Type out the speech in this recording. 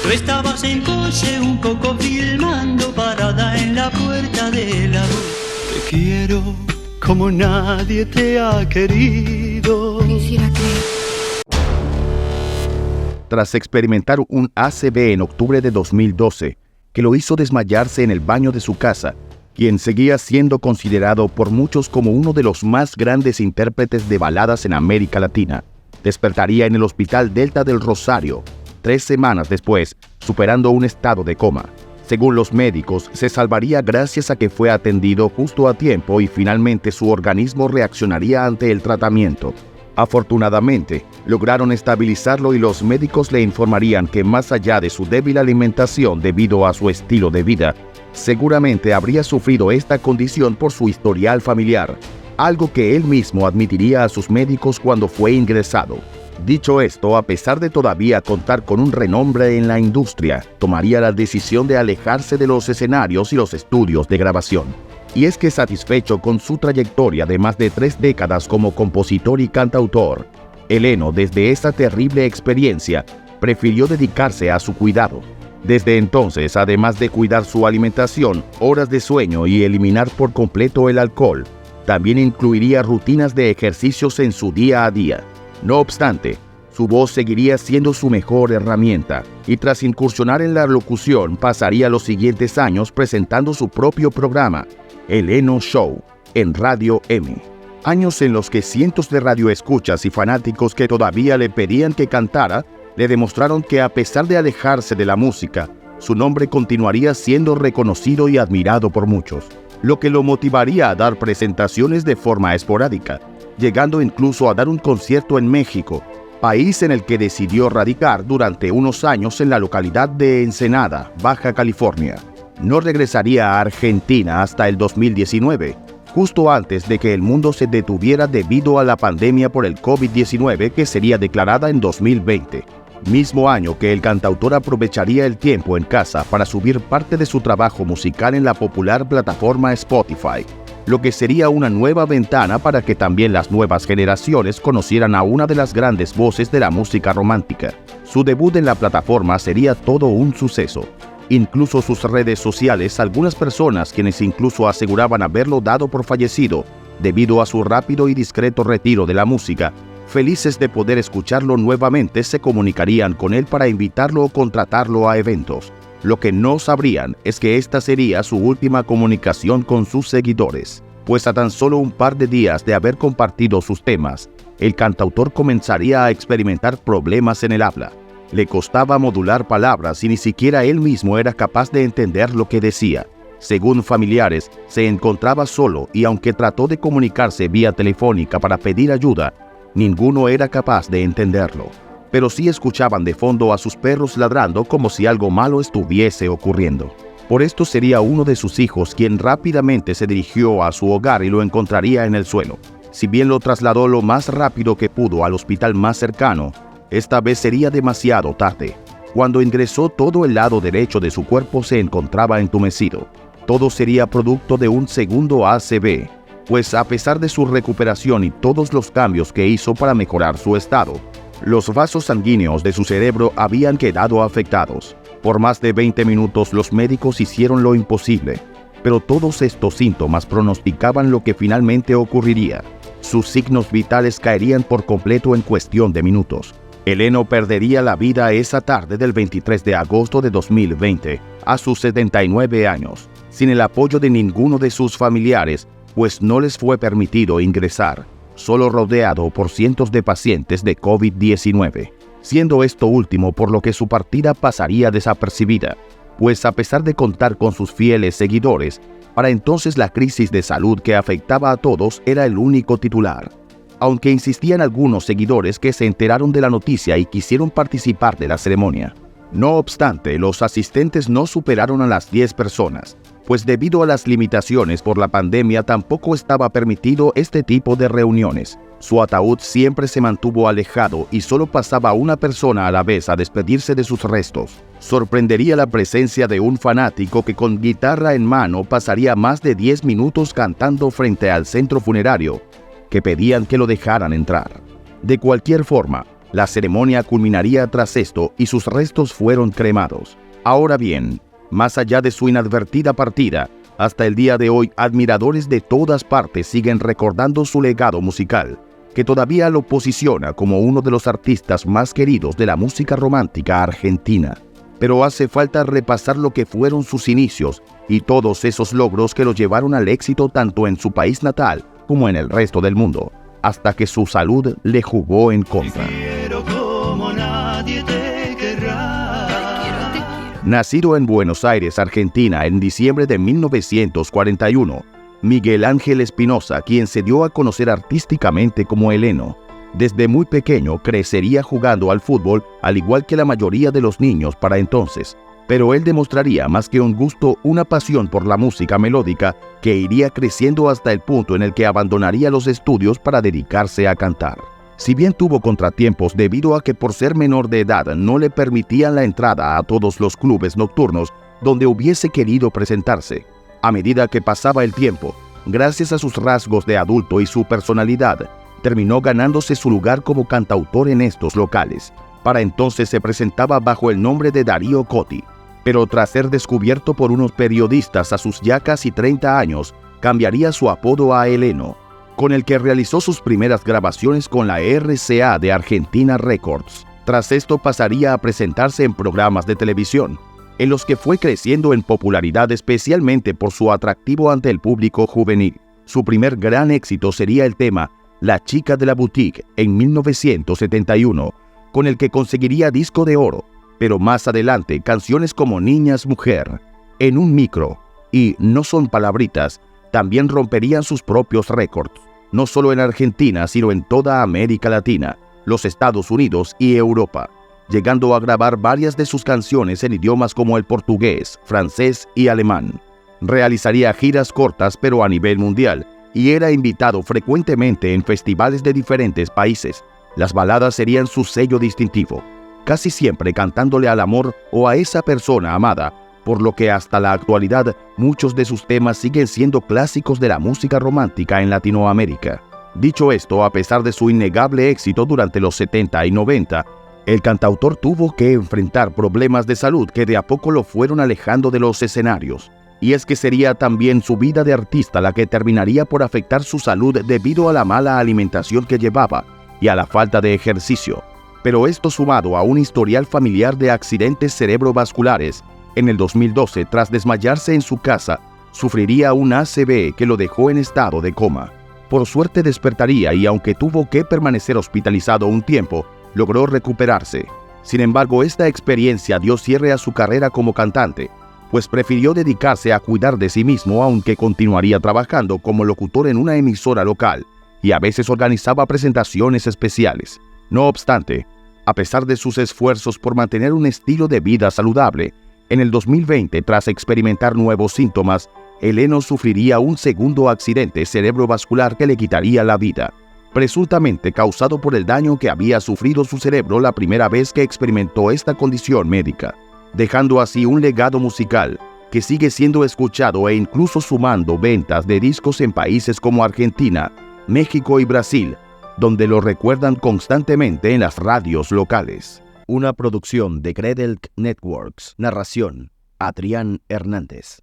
Tú estabas en coche un poco filmando, parada en la puerta de la voz. Te quiero como nadie te ha querido. Quisiera que... Tras experimentar un ACV en octubre de 2012, que lo hizo desmayarse en el baño de su casa, quien seguía siendo considerado por muchos como uno de los más grandes intérpretes de baladas en América Latina, despertaría en el Hospital Delta del Rosario, 3 semanas después, superando un estado de coma. Según los médicos, se salvaría gracias a que fue atendido justo a tiempo y finalmente su organismo reaccionaría ante el tratamiento. Afortunadamente, lograron estabilizarlo y los médicos le informarían que más allá de su débil alimentación debido a su estilo de vida, seguramente habría sufrido esta condición por su historial familiar, algo que él mismo admitiría a sus médicos cuando fue ingresado. Dicho esto, a pesar de todavía contar con un renombre en la industria, tomaría la decisión de alejarse de los escenarios y los estudios de grabación. Y es que satisfecho con su trayectoria de más de 3 décadas como compositor y cantautor, el Eno, desde esa terrible experiencia, prefirió dedicarse a su cuidado. Desde entonces, además de cuidar su alimentación, horas de sueño y eliminar por completo el alcohol, también incluiría rutinas de ejercicios en su día a día. No obstante, su voz seguiría siendo su mejor herramienta, y tras incursionar en la locución, pasaría los siguientes años presentando su propio programa, El Eno Show, en Radio M. Años en los que cientos de radioescuchas y fanáticos que todavía le pedían que cantara, le demostraron que a pesar de alejarse de la música, su nombre continuaría siendo reconocido y admirado por muchos, lo que lo motivaría a dar presentaciones de forma esporádica, llegando incluso a dar un concierto en México, país en el que decidió radicar durante unos años en la localidad de Ensenada, Baja California. No regresaría a Argentina hasta el 2019, justo antes de que el mundo se detuviera debido a la pandemia por el COVID-19 que sería declarada en 2020, mismo año que el cantautor aprovecharía el tiempo en casa para subir parte de su trabajo musical en la popular plataforma Spotify, lo que sería una nueva ventana para que también las nuevas generaciones conocieran a una de las grandes voces de la música romántica. Su debut en la plataforma sería todo un suceso. Incluso sus redes sociales, algunas personas quienes incluso aseguraban haberlo dado por fallecido debido a su rápido y discreto retiro de la música, felices de poder escucharlo nuevamente, se comunicarían con él para invitarlo o contratarlo a eventos. Lo que no sabrían es que esta sería su última comunicación con sus seguidores, pues a tan solo un par de días de haber compartido sus temas, el cantautor comenzaría a experimentar problemas en el habla. Le costaba modular palabras y ni siquiera él mismo era capaz de entender lo que decía. Según familiares, se encontraba solo y aunque trató de comunicarse vía telefónica para pedir ayuda, ninguno era capaz de entenderlo. Pero sí escuchaban de fondo a sus perros ladrando como si algo malo estuviese ocurriendo. Por esto sería uno de sus hijos quien rápidamente se dirigió a su hogar y lo encontraría en el suelo. Si bien lo trasladó lo más rápido que pudo al hospital más cercano, esta vez sería demasiado tarde. Cuando ingresó, todo el lado derecho de su cuerpo se encontraba entumecido. Todo sería producto de un segundo ACV, pues a pesar de su recuperación y todos los cambios que hizo para mejorar su estado, los vasos sanguíneos de su cerebro habían quedado afectados. Por más de 20 minutos los médicos hicieron lo imposible, pero todos estos síntomas pronosticaban lo que finalmente ocurriría. Sus signos vitales caerían por completo en cuestión de minutos. El Eno perdería la vida esa tarde del 23 de agosto de 2020, a sus 79 años, sin el apoyo de ninguno de sus familiares, pues no les fue permitido ingresar, solo rodeado por cientos de pacientes de COVID-19, siendo esto último por lo que su partida pasaría desapercibida, pues a pesar de contar con sus fieles seguidores, para entonces la crisis de salud que afectaba a todos era el único titular. Aunque insistían algunos seguidores que se enteraron de la noticia y quisieron participar de la ceremonia. No obstante, los asistentes no superaron a las 10 personas, pues debido a las limitaciones por la pandemia tampoco estaba permitido este tipo de reuniones. Su ataúd siempre se mantuvo alejado y solo pasaba una persona a la vez a despedirse de sus restos. Sorprendería la presencia de un fanático que con guitarra en mano pasaría más de 10 minutos cantando frente al centro funerario, que pedían que lo dejaran entrar. De cualquier forma, La ceremonia culminaría tras esto y sus restos fueron cremados. Ahora bien, más allá de su inadvertida partida, hasta el día de hoy admiradores de todas partes siguen recordando su legado musical, que todavía lo posiciona como uno de los artistas más queridos de la música romántica argentina. Pero hace falta repasar lo que fueron sus inicios y todos esos logros que lo llevaron al éxito tanto en su país natal como en el resto del mundo, hasta que su salud le jugó en contra. Nacido en Buenos Aires, Argentina, en diciembre de 1941, Miguel Ángel Espinosa, quien se dio a conocer artísticamente como Heleno, desde muy pequeño crecería jugando al fútbol al igual que la mayoría de los niños para entonces, pero él demostraría más que un gusto, una pasión por la música melódica que iría creciendo hasta el punto en el que abandonaría los estudios para dedicarse a cantar. Si bien tuvo contratiempos debido a que por ser menor de edad no le permitían la entrada a todos los clubes nocturnos donde hubiese querido presentarse, a medida que pasaba el tiempo, gracias a sus rasgos de adulto y su personalidad, terminó ganándose su lugar como cantautor en estos locales. Para entonces se presentaba bajo el nombre de Darío Cotti, pero tras ser descubierto por unos periodistas a sus ya casi 30 años, cambiaría su apodo a Heleno, con el que realizó sus primeras grabaciones con la RCA de Argentina Records. Tras esto pasaría a presentarse en programas de televisión, en los que fue creciendo en popularidad especialmente por su atractivo ante el público juvenil. Su primer gran éxito sería el tema La chica de la boutique en 1971, con el que conseguiría disco de oro, pero más adelante canciones como Niñas Mujer, En un micro y No son palabritas también romperían sus propios récords, no solo en Argentina sino en toda América Latina, los Estados Unidos y Europa, llegando a grabar varias de sus canciones en idiomas como el portugués, francés y alemán. Realizaría giras cortas pero a nivel mundial y era invitado frecuentemente en festivales de diferentes países. Las baladas serían su sello distintivo, casi siempre cantándole al amor o a esa persona amada, por lo que hasta la actualidad muchos de sus temas siguen siendo clásicos de la música romántica en Latinoamérica. Dicho esto, a pesar de su innegable éxito durante los 70 y 90, el cantautor tuvo que enfrentar problemas de salud que de a poco lo fueron alejando de los escenarios. Y es que sería también su vida de artista la que terminaría por afectar su salud debido a la mala alimentación que llevaba y a la falta de ejercicio. Pero esto sumado a un historial familiar de accidentes cerebrovasculares, en el 2012, tras desmayarse en su casa, sufriría un ACV que lo dejó en estado de coma. Por suerte despertaría y aunque tuvo que permanecer hospitalizado un tiempo, logró recuperarse. Sin embargo, esta experiencia dio cierre a su carrera como cantante, pues prefirió dedicarse a cuidar de sí mismo, aunque continuaría trabajando como locutor en una emisora local y a veces organizaba presentaciones especiales. No obstante, a pesar de sus esfuerzos por mantener un estilo de vida saludable, en el 2020, tras experimentar nuevos síntomas, Heleno sufriría un segundo accidente cerebrovascular que le quitaría la vida, presuntamente causado por el daño que había sufrido su cerebro la primera vez que experimentó esta condición médica, dejando así un legado musical que sigue siendo escuchado e incluso sumando ventas de discos en países como Argentina, México y Brasil, donde lo recuerdan constantemente en las radios locales. Una producción de Gredelk Networks. Narración: Adrián Hernández.